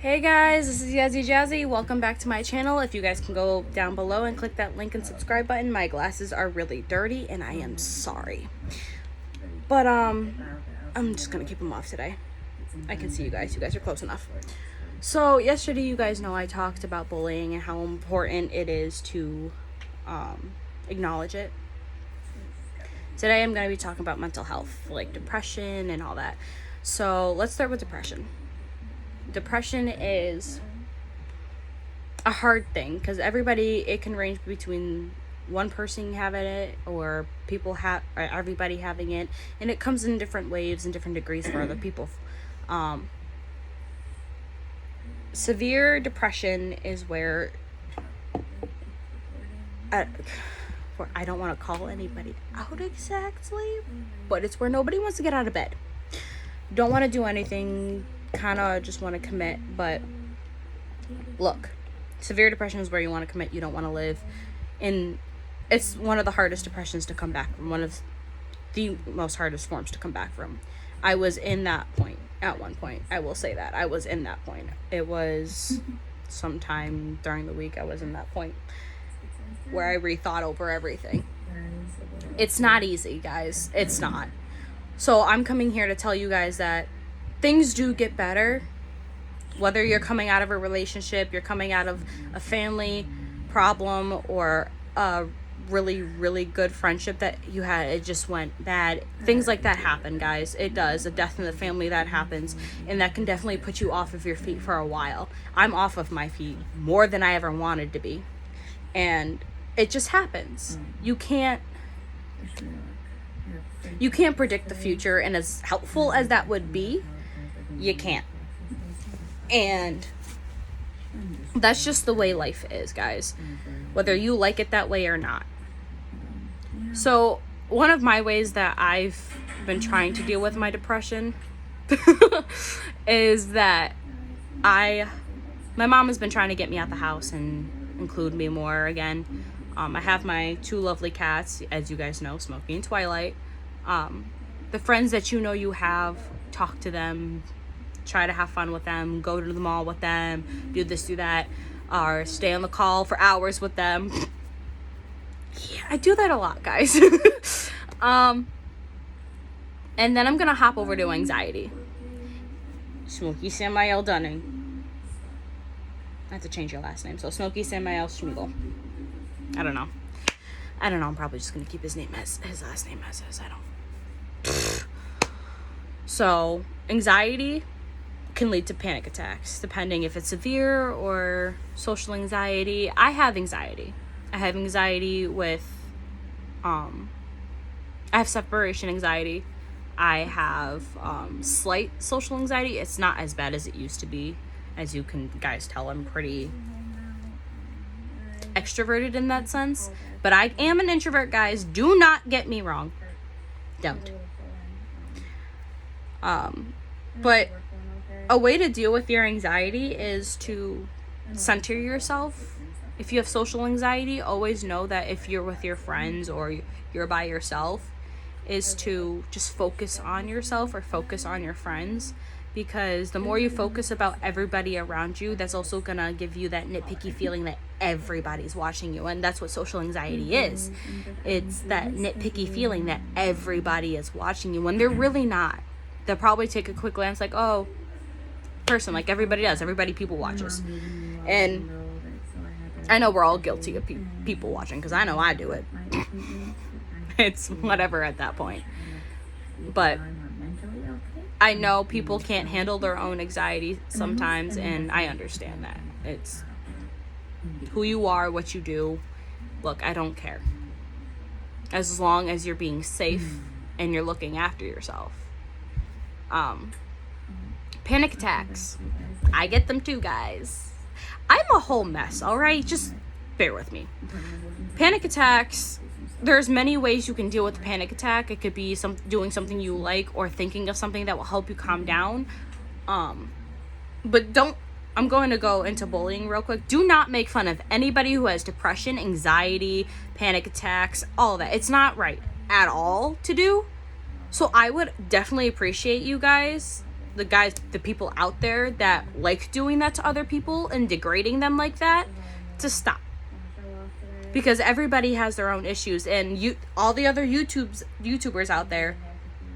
Hey guys, this is Yazzie Jazzy. Welcome back to my channel. If you guys can go down below and click that link and subscribe button. My glasses are really dirty and I am sorry. But I'm just gonna keep them off today. I can see you guys. You guys are close enough. So yesterday, you guys know I talked about bullying and how important it is to acknowledge it. Today I'm gonna be talking about mental health, like depression and all that. So let's start with depression. Depression is a hard thing because it can range between one person having it or everybody having it, and it comes in different waves and different degrees for other people. Severe depression is where I don't want to call anybody out exactly, but it's where nobody wants to get out of bed, don't want to do anything, kind of just want to commit. But look, severe depression is where you want to commit, you don't want to live, and it's one of the hardest depressions to come back from, one of the most hardest forms to come back from. I was in that point at one point. I will say that I was in that point. It was sometime during the week. I was in that point where I rethought over everything. It's not easy, guys. It's not. So I'm coming here to tell you guys that things do get better. Whether you're coming out of a relationship, you're coming out of a family problem, or a really, really good friendship that you had, it just went bad. Things like that happen, guys. It does. A death in the family, that happens. And that can definitely put you off of your feet for a while. I'm off of my feet more than I ever wanted to be. And it just happens. You can't predict the future, and as helpful as that would be, you can't. And that's just the way life is, guys, whether you like it that way or not. So one of my ways that I've been trying to deal with my depression is that my mom has been trying to get me out the house and include me more again. I have my two lovely cats, as you guys know, Smokey and Twilight. The friends that you know you have, talk to them, try to have fun with them, go to the mall with them, do this, do that, or stay on the call for hours with them. Yeah, I do that a lot, guys. And then I'm gonna hop over to anxiety. Smokey Samael Dunning. I have to change your last name. So Smokey Samael Schmiegel. I don't know. I'm probably just gonna keep his last name as is. I don't. So anxiety can lead to panic attacks, depending if it's severe or social anxiety. I have anxiety. I have anxiety with, I have separation anxiety. I have slight social anxiety. It's not as bad as it used to be. As you can guys tell, I'm pretty extroverted in that sense. But I am an introvert, guys. Do not get me wrong. Don't. But a way to deal with your anxiety is to center yourself. If you have social anxiety, always know that if you're with your friends or you're by yourself, is to just focus on yourself or focus on your friends. Because the more you focus about everybody around you, that's also gonna give you that nitpicky feeling that everybody's watching you. And that's what social anxiety is. It's that nitpicky feeling that everybody is watching you when they're really not. They'll probably take a quick glance like, oh, person, like everybody does. Everybody people watches. And I know we're all guilty of people watching, because I know I do it. It's whatever at that point. But I know people can't handle their own anxiety sometimes, and I understand that. It's who you are, what you do. Look, I don't care. As long as you're being safe and you're looking after yourself. Panic attacks. I get them too, guys. I'm a whole mess, alright? Just bear with me. Panic attacks, there's many ways you can deal with a panic attack. It could be doing something you like, or thinking of something that will help you calm down. But I'm going to go into bullying real quick. Do not make fun of anybody who has depression, anxiety, panic attacks, all that. It's not right at all to do. So I would definitely appreciate you guys the people out there that like doing that to other people and degrading them like that, to stop. Because everybody has their own issues, and all the other YouTubers out there,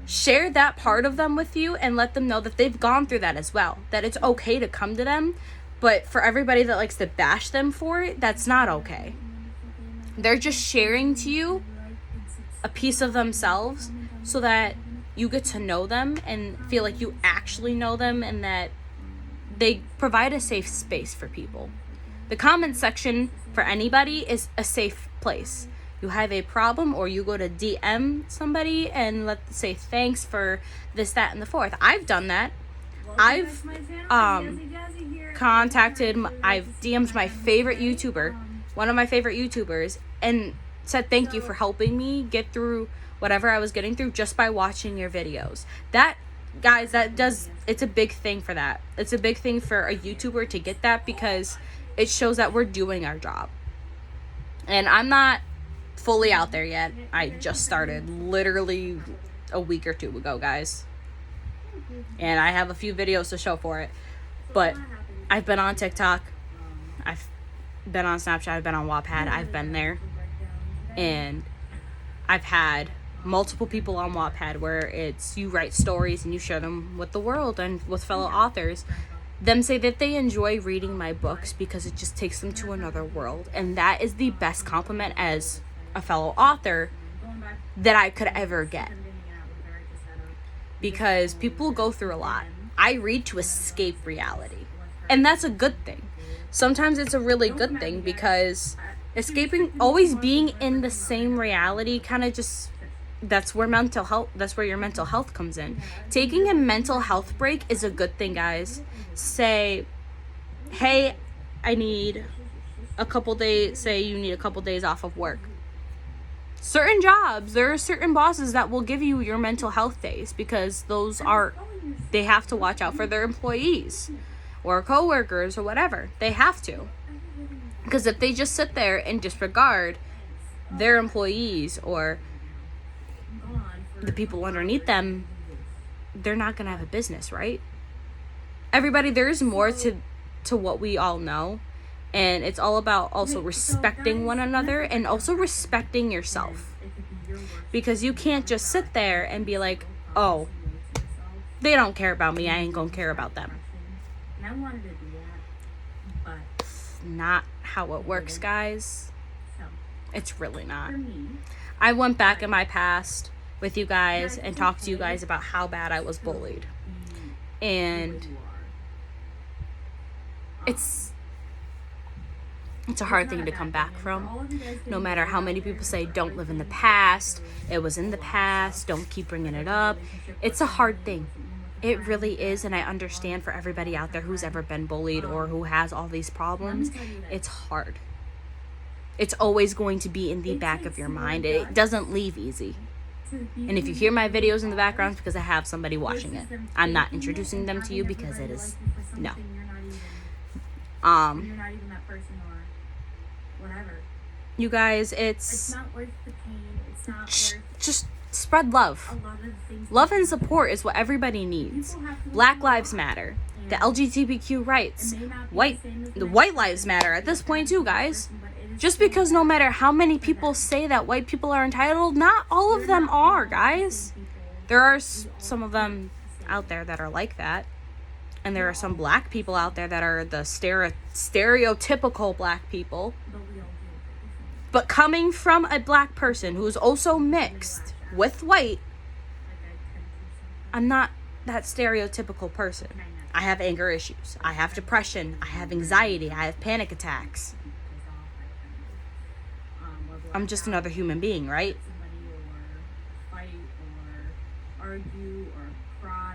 share that part of them with you and let them know that they've gone through that as well, that it's okay to come to them. But for everybody that likes to bash them for it, that's not okay. They're just sharing to you a piece of themselves so that you get to know them and feel like you actually know them, and that they provide a safe space for people. The comment section for anybody is a safe place. You have a problem, or you go to DM somebody and say thanks for this, that, and the fourth. I've done that. I've I've DM'd my favorite YouTuber, one of my favorite YouTubers, and said thank you for helping me get through whatever I was getting through just by watching your videos. That, guys, it's a big thing for that. It's a big thing for a YouTuber to get that, because it shows that we're doing our job. And I'm not fully out there yet. I just started literally a week or two ago, guys. And I have a few videos to show for it. But I've been on TikTok. I've been on Snapchat. I've been on Wattpad. I've been there. And I've had multiple people on Wattpad where it's you write stories and you share them with the world and with fellow authors. Them say that they enjoy reading my books because it just takes them to another world. And that is the best compliment as a fellow author that I could ever get. Because people go through a lot. I read to escape reality. And that's a good thing. Sometimes it's a really good thing, because always being in the same reality kind of just, that's where your mental health comes in. Taking a mental health break is a good thing, guys. Say, hey, I need a couple days, say you need a couple days off of work. Certain jobs, there are certain bosses that will give you your mental health days, because they have to watch out for their employees or coworkers or whatever. They have to. Because if they just sit there and disregard their employees or the people underneath them, they're not going to have a business, right? Everybody, there's more to what we all know. And it's all about also respecting one another and also respecting yourself. Because you can't just sit there and be like, oh, they don't care about me, I ain't gonna care about them. It's not how it works, guys. It's really not. I went back in my past with you guys and talked to you guys about how bad I was bullied. And it's a hard thing to come back from. No matter how many people say don't live in the past, it was in the past, don't keep bringing it up. It's a hard thing. It really is, and I understand for everybody out there who's ever been bullied or who has all these problems, it's hard. It's always going to be in the back of your mind. It doesn't leave easy. And if you hear my videos in the background, it's because I have somebody watching it. I'm not introducing them to you because it is, no. You guys, it's not worth the pain. It's not worth, just spread love. Love and support is what everybody needs. Black Lives Matter. The LGBTQ rights. The white lives matter at this point too, guys. Just because no matter how many people say that white people are entitled, not all of them are, guys. There are some of them out there that are like that. And there are some black people out there that are the stereotypical black people. But coming from a black person who is also mixed with white, I'm not that stereotypical person. I have anger issues. I have depression. I have anxiety. I have panic attacks. I'm just another human being, right?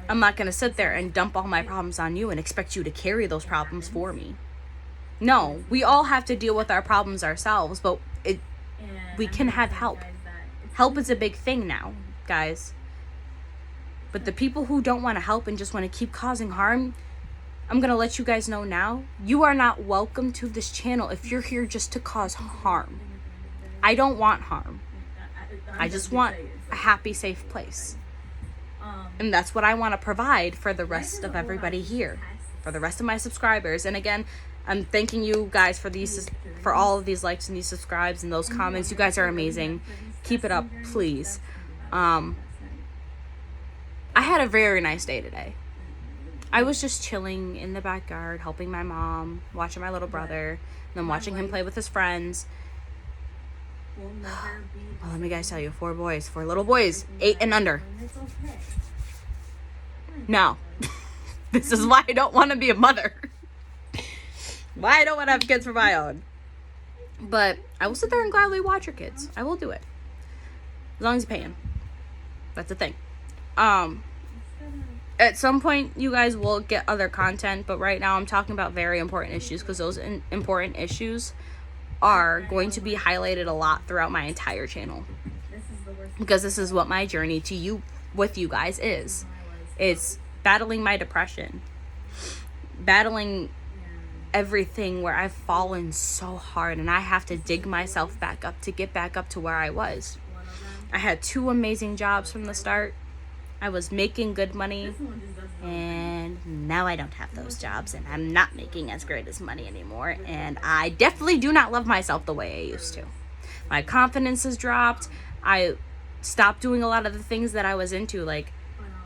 I'm not going to sit there and dump all my problems on you and expect you to carry those problems for me. No, we all have to deal with our problems ourselves, but we can have help. Help is a big thing now, guys. But the people who don't want to help and just want to keep causing harm, I'm going to let you guys know now, you are not welcome to this channel if you're here just to cause harm. I don't want harm. I just want a happy, safe place. And that's what I want to provide for the rest of everybody here, for the rest of my subscribers. And again, I'm thanking you guys for all of these likes and these subscribes and those comments. You guys are amazing. Keep it up, please. I had a very nice day today. I was just chilling in the backyard, helping my mom, watching my little brother, and then watching him play with his friends. Well, let me guys tell you, 4 little boys, 8 and under. No. This is why I don't want to be a mother. Why I don't want to have kids for my own. But I will sit there and gladly watch your kids. I will do it. As long as you pay them. That's the thing. At some point, you guys will get other content, but right now I'm talking about very important issues because those important issues are going to be highlighted a lot throughout my entire channel. Because this is what my journey to you, with you guys is. It's battling my depression. Battling everything where I've fallen so hard and I have to dig myself back up to get back up to where I was. I had 2 amazing jobs from the start. I was making good money, and now I don't have those jobs, and I'm not making as great as money anymore, and I definitely do not love myself the way I used to. My confidence has dropped. I stopped doing a lot of the things that I was into. Like,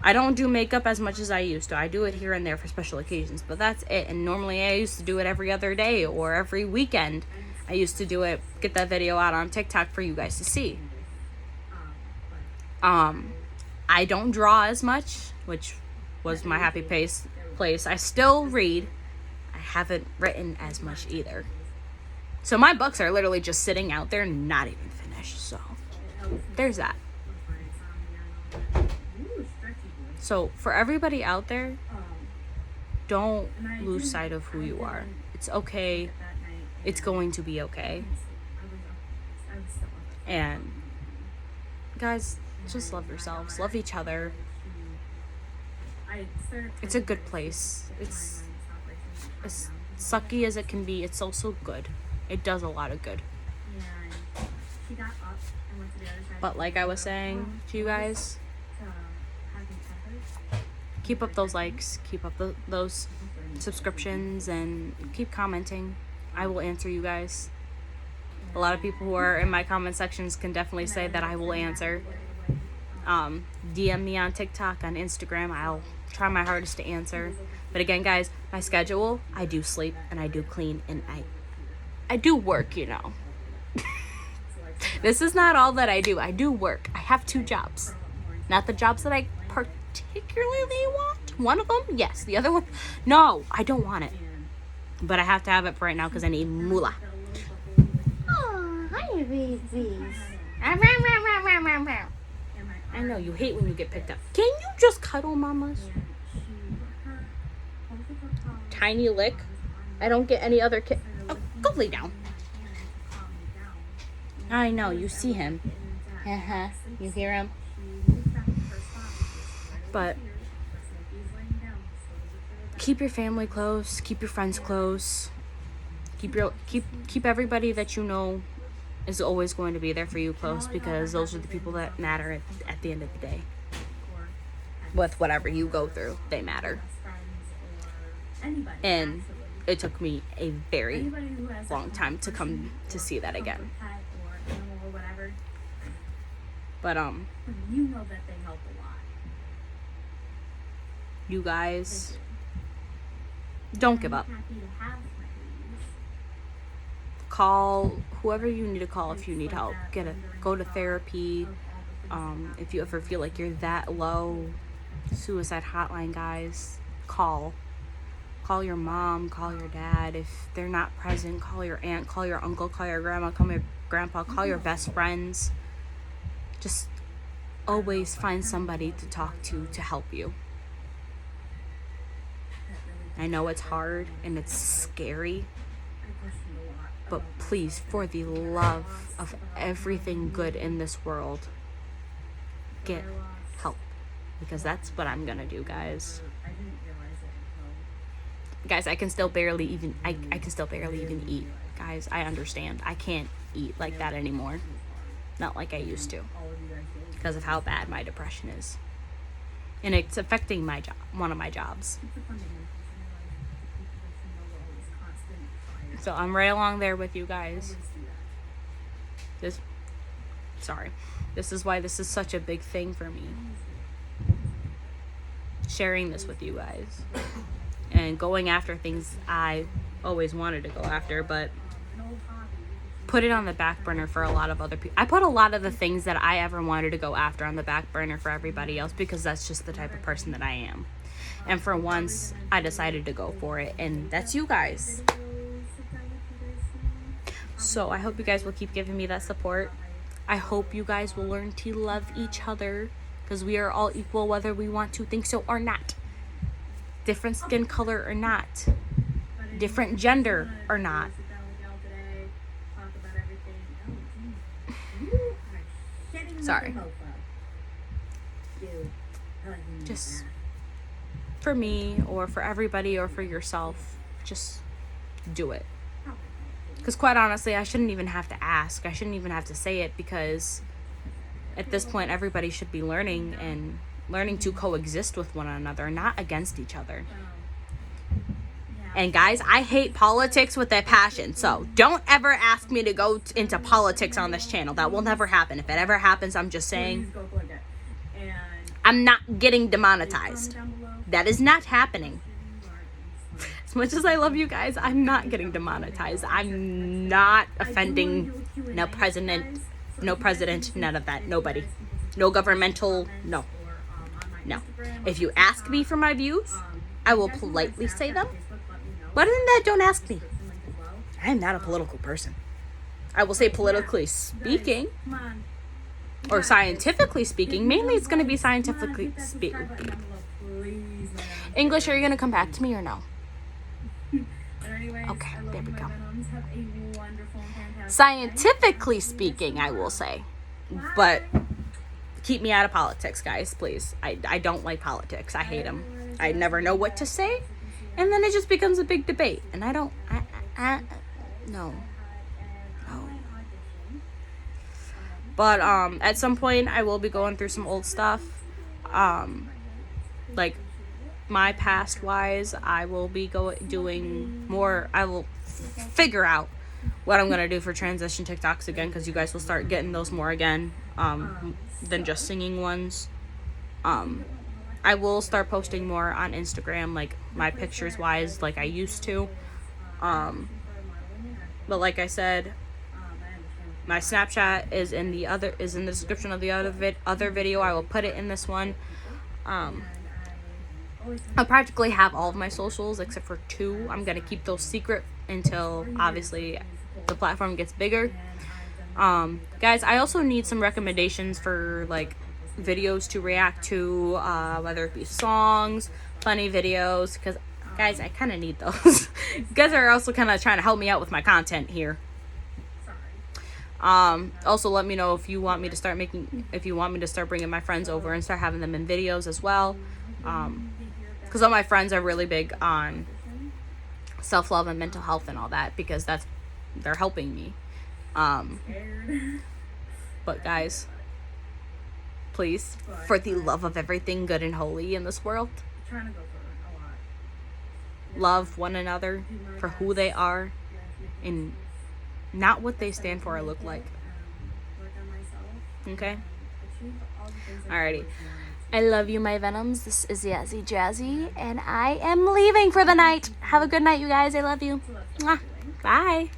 I don't do makeup as much as I used to. I do it here and there for special occasions, but that's it. And normally I used to do it every other day or every weekend. I used to do it, get that video out on TikTok for you guys to see. I don't draw as much, which was my happy place. I still read. I haven't written as much either. So my books are literally just sitting out there, not even finished. So there's that. So for everybody out there, don't lose sight of who you are. It's okay. It's going to be okay. And guys, just love yourselves. Love each other. It's a good place. It's as sucky as it can be. It's also good. It does a lot of good. But like I was saying to you guys, keep up those likes. Keep up those subscriptions. And keep commenting. I will answer you guys. A lot of people who are in my comment sections can definitely say that I will answer. DM me on TikTok, on Instagram. I'll try my hardest to answer. But again, guys, my schedule, I do sleep and I do clean and I do work, you know. This is not all that I do. I do work. I have 2 jobs. Not the jobs that I particularly want. One of them, yes. The other one, no, I don't want it. But I have to have it for right now because I need moolah. Oh, hi, babies. I know you hate when you get picked up. Can you just cuddle, mamas? Tiny lick. I don't get any other kid. Oh, go lay down. I know, you see him. You hear him? But keep your family close. Keep your friends close. Keep everybody that you know is always going to be there for you close, because those are the people that matter at the end of the day. With whatever you go through, they matter. And it took me a very long time to come to see that again. But you guys, don't give up. Call whoever you need to call if you need help. Go to therapy. If you ever feel like you're that low, suicide hotline, guys, call your mom, call your dad. If they're not present, call your aunt, call your uncle, call your grandma, call your grandpa, call your best friends. Just always find somebody to talk to help you. I know it's hard and it's scary, but please, for the love of everything good in this world, get help, because that's what I'm gonna do, guys. Guys, I can still barely even eat. Guys, I understand. I can't eat like that anymore. Not like I used to, because of how bad my depression is. and it's affecting my job, one of my jobs. So I'm right along there with you guys. This is why this is such a big thing for me. Sharing this with you guys and going after things I always wanted to go after, but put it on the back burner for a lot of other people. I put a lot of the things that I ever wanted to go after on the back burner for everybody else because that's just the type of person that I am. And for once, I decided to go for it, and that's you guys. So I hope you guys will keep giving me that support. I hope you guys will learn to love each other, because we are all equal whether we want to think so or not. Different skin color or not. Different gender or not. Sorry. Just for me or for everybody or for yourself, just do it. Because quite honestly, I shouldn't even have to ask. I shouldn't even have to say it, because at this point, everybody should be learning to coexist with one another, not against each other. And guys, I hate politics with a passion, so don't ever ask me to go into politics on this channel. That will never happen. If it ever happens, I'm just saying, I'm not getting demonetized. That is not happening. As much as I love you guys, I'm not getting demonetized. I'm not offending no president, none of that, nobody. No governmental, no. If you ask me for my views, I will politely say them. But other than that, don't ask me. I am not a political person. I will say politically speaking, or scientifically speaking. Mainly it's going to be scientifically speaking. English, are you going to come back to me or no? Okay, there we go. Scientifically speaking, I will say. But keep me out of politics, guys, please. I don't like politics. I hate them. I never know what to say. And then it just becomes a big debate. And I don't, no. But, at some point, I will be going through some old stuff. Like, my past-wise, I will be doing more, I will figure out what I'm going to do for transition TikToks again, because you guys will start getting those more again, than just singing ones. I will start posting more on Instagram, like, my pictures-wise, like I used to. But like I said, my Snapchat is in the description of the other video. I will put it in this one. I'll practically have all of my socials except for 2. I'm gonna keep those secret until obviously the platform gets bigger. Guys, I also need some recommendations for like videos to react to, whether it be songs, funny videos, because guys, I kind of need those. You guys are also kind of trying to help me out with my content here. Also let me know if you want me to start bringing my friends over and start having them in videos as well. Because all my friends are really big on self-love and mental health and all that, because they're helping me. But guys, please, for the love of everything good and holy in this world, love one another for who they are and not what they stand for or look like. Okay? Alrighty. I love you, my Venoms. This is Yazzie Jazzy, and I am leaving for the night. Have a good night, you guys. I love you. Mwah. Bye.